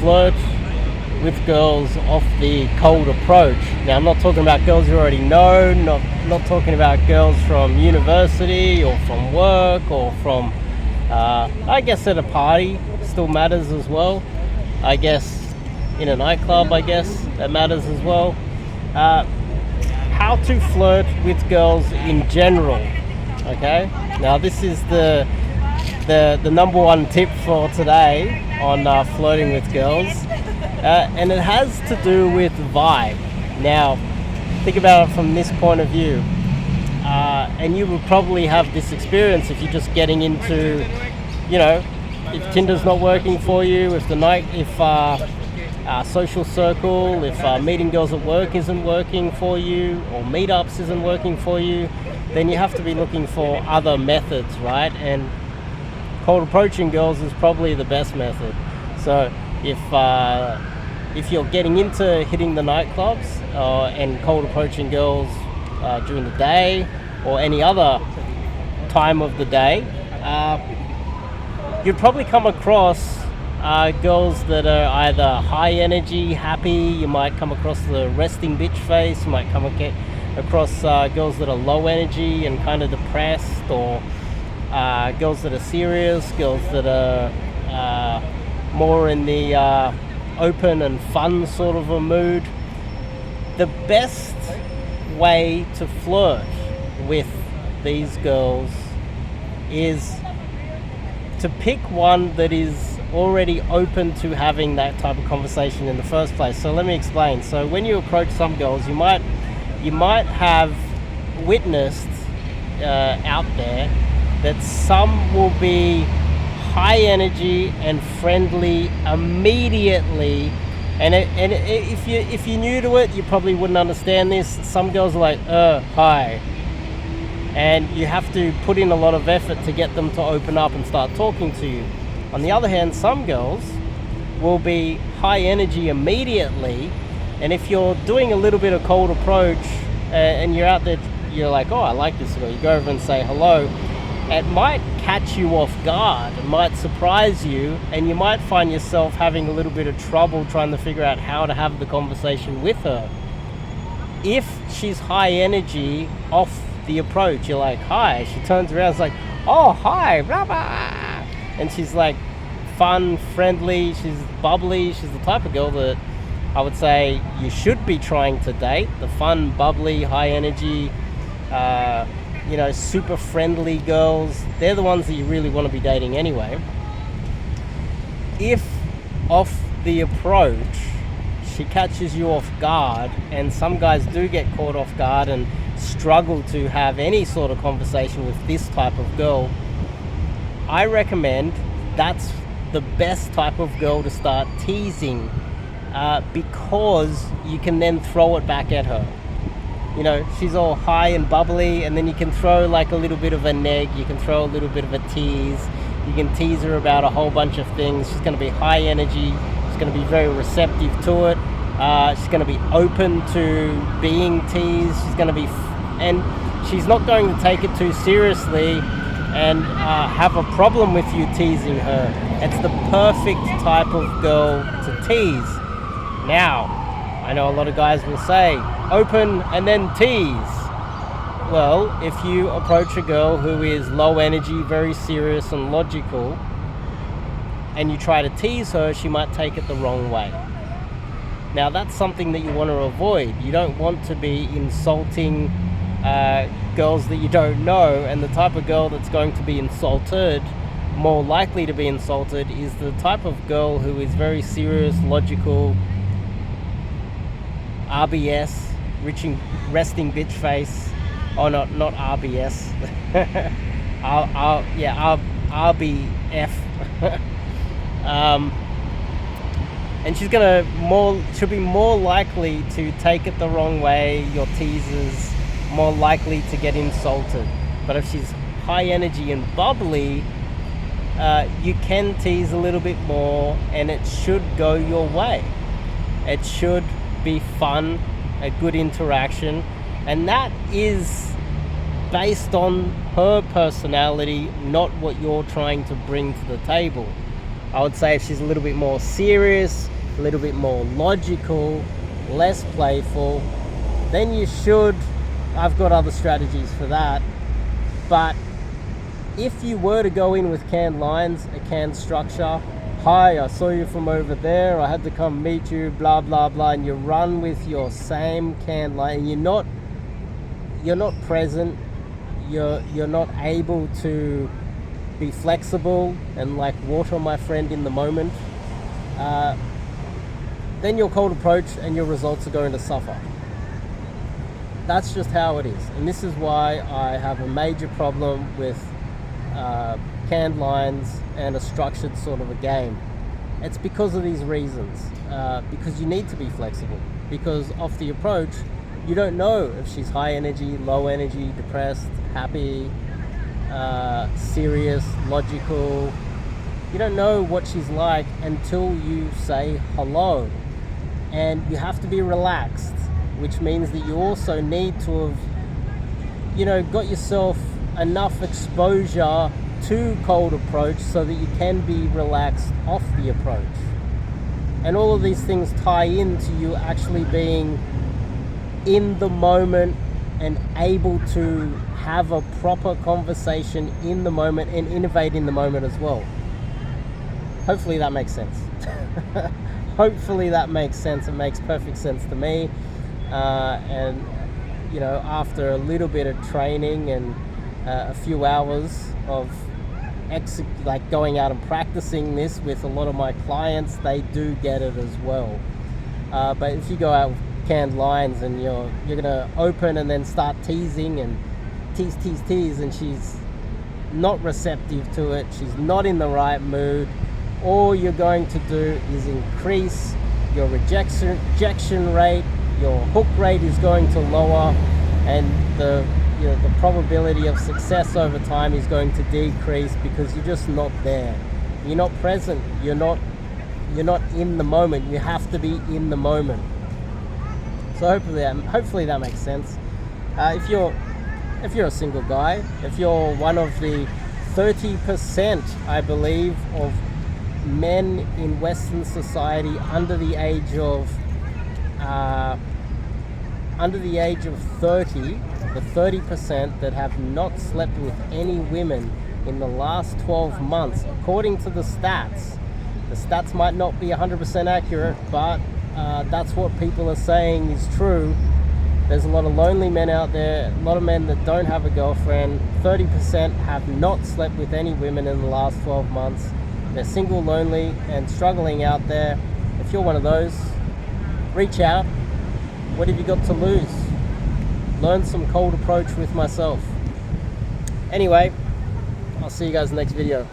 flirt with girls off the cold approach. Now, I'm not talking about girls you already know, not talking about girls from university or from work or from, I guess at a party, still matters as well. I guess in a nightclub, I guess that matters as well. How to flirt with girls in general, okay? Now, this is the number one tip for today on flirting with girls, and it has to do with vibe. Now, think about it from this point of view, and you will probably have this experience if you're just getting into, if Tinder's not working for you, if social circle, if meeting girls at work isn't working for you, or meetups isn't working for you, then you have to be looking for other methods, right? And cold approaching girls is probably the best method. So if you're getting into hitting the nightclubs and cold approaching girls during the day or any other time of the day, you'd probably come across girls that are either high energy, happy. You might come across the resting bitch face. You might come across girls that are low energy and kind of depressed, or girls that are serious, girls that are more in the open and fun sort of a mood. The best way to flirt with these girls is to pick one that is already open to having that type of conversation in the first place. So let me explain. So when you approach some girls, you might have witnessed out there that some will be high energy and friendly immediately, and if you're new to it, you probably wouldn't understand this. Some girls are like, hi, and you have to put in a lot of effort to get them to open up and start talking to you. On the other hand, some girls will be high energy immediately, and if you're doing a little bit of cold approach and you're out there, you're like, oh, I like this girl, you go over and say hello, it might catch you off guard, it might surprise you, and you might find yourself having a little bit of trouble trying to figure out how to have the conversation with her. If she's high energy off the approach, you're like, hi, she turns around, it's like, oh, hi, blah, blah. And she's like fun, friendly, she's bubbly, she's the type of girl that I would say you should be trying to date. The fun, bubbly, high energy, super friendly girls, they're the ones that you really want to be dating anyway. If off the approach she catches you off guard, and some guys do get caught off guard and struggle to have any sort of conversation with this type of girl, I recommend that's the best type of girl to start teasing, because you can then throw it back at her. She's all high and bubbly, and then you can throw like a little bit of a neg, you can throw a little bit of a tease, you can tease her about a whole bunch of things. She's going to be high energy, she's going to be very receptive to it, she's going to be open to being teased, and she's not going to take it too seriously and have a problem with you teasing her. It's the perfect type of girl to tease. Now, I know a lot of guys will say, open and then tease. Well, if you approach a girl who is low energy, very serious and logical, and you try to tease her, she might take it the wrong way. Now, that's something that you want to avoid. You don't want to be insulting girls that you don't know, and the type of girl that's going to be insulted, more likely to be insulted, is the type of girl who is very serious, logical, RBS, resting bitch face. Oh, not RBS. RBF. And she'll be more likely to take it the wrong way, your teasers, more likely to get insulted. But if she's high energy and bubbly, you can tease a little bit more, and it should go your way. It should be fun, a good interaction, and that is based on her personality, not what you're trying to bring to the table. I would say if she's a little bit more serious, a little bit more logical, less playful, then you should. I've got other strategies for that. But if you were to go in with canned lines, a canned structure, hi, I saw you from over there, I had to come meet you, blah blah blah, and you run with your same canned line, and you're not present, you're not able to be flexible and like water my friend in the moment, then your cold approach and your results are going to suffer. That's just how it is, and this is why I have a major problem with canned lines and a structured sort of a game. It's because of these reasons, because you need to be flexible, because off the approach you don't know if she's high energy, low energy, depressed, happy, serious, logical. You don't know what she's like until you say hello, and you have to be relaxed, which means that you also need to have, got yourself enough exposure to cold approach so that you can be relaxed off the approach. And all of these things tie into you actually being in the moment and able to have a proper conversation in the moment and innovate in the moment as well. Hopefully that makes sense. Hopefully that makes sense. It makes perfect sense to me. And after a little bit of training and a few hours of going out and practicing this with a lot of my clients, they do get it as well. But if you go out with canned lines and you're gonna open and then start teasing and tease, and she's not receptive to it, she's not in the right mood, all you're going to do is increase your rejection rate, your hook rate is going to lower, and the probability of success over time is going to decrease because you're just not there. You're not present. You're not in the moment. You have to be in the moment. So hopefully that makes sense. If you're a single guy, if you're one of the 30%, I believe, of men in Western society under the age of 30, the 30% that have not slept with any women in the last 12 months, according to the stats. The stats might not be 100% accurate, but that's what people are saying is true. There's a lot of lonely men out there, a lot of men that don't have a girlfriend. 30% have not slept with any women in the last 12 months. They're single, lonely, and struggling out there. If you're one of those, reach out. What have you got to lose? Learn some cold approach with myself. Anyway, I'll see you guys in the next video.